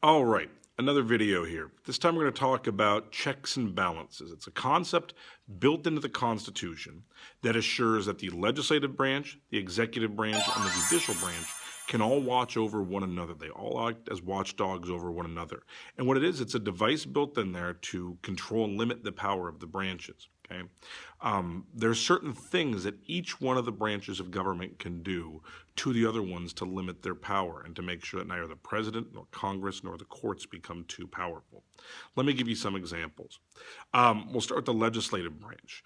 All right, another video here. This time we're going to talk about checks and balances. It's a concept built into the Constitution that assures that the legislative branch, the executive branch, and the judicial branch can all watch over one another. They all act as watchdogs over one another. And what it is, it's a device built in there to control and limit the power of the branches. Okay, there's certain things that each one of the branches of government can do to the other ones to limit their power and to make sure that neither the president nor Congress nor the courts become too powerful. Let me give you some examples. We'll start with the legislative branch.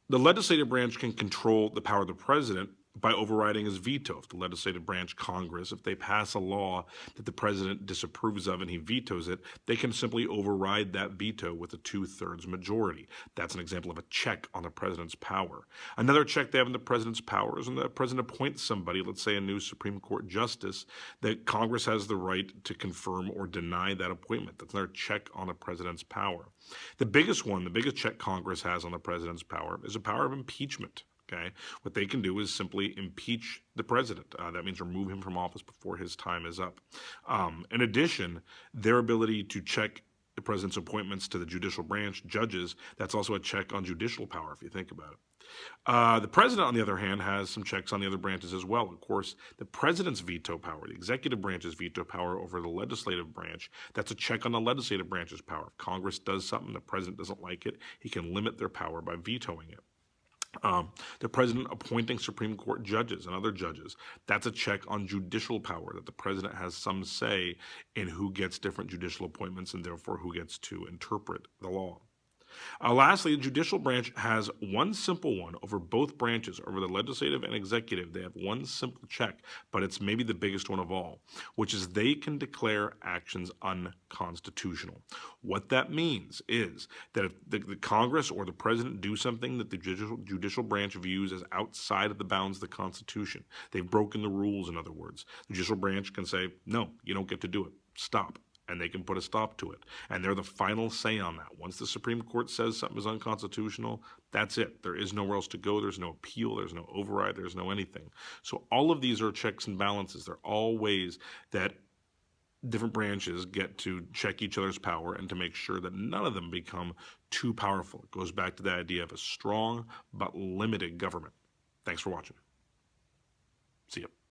The legislative branch can control the power of the president by overriding his veto. If the legislative branch, Congress, if they pass a law that the president disapproves of and he vetoes it, they can simply override that veto with a 2/3 majority. That's an example of a check on the president's power. Another check they have on the president's power is when the president appoints somebody, let's say a new Supreme Court justice, that Congress has the right to confirm or deny that appointment. That's another check on the president's power. The biggest one, the biggest check Congress has on the president's power is the power of impeachment. Okay, what they can do is simply impeach the president. That means remove him from office before his time is up. In addition, their ability to check the president's appointments to the judicial branch, judges, that's also a check on judicial power, if you think about it. The president, on the other hand, has some checks on the other branches as well. Of course, the president's veto power, the executive branch's veto power over the legislative branch, that's a check on the legislative branch's power. If Congress does something, the president doesn't like it, he can limit their power by vetoing it. The president appointing Supreme Court judges and other judges, that's a check on judicial power, that the president has some say in who gets different judicial appointments and therefore who gets to interpret the law. Lastly, the judicial branch has one simple one over both branches, over the legislative and executive. They have one simple check, but it's maybe the biggest one of all, which is they can declare actions unconstitutional. What that means is that if the Congress or the president do something that the judicial branch views as outside of the bounds of the Constitution, they've broken the rules, in other words, the judicial branch can say, no, you don't get to do it. Stop. And they can put a stop to it. And they're the final say on that. Once the Supreme Court says something is unconstitutional, that's it. There is nowhere else to go. There's no appeal. There's no override. There's no anything. So all of these are checks and balances. They're all ways that different branches get to check each other's power and to make sure that none of them become too powerful. It goes back to the idea of a strong but limited government. Thanks for watching. See ya.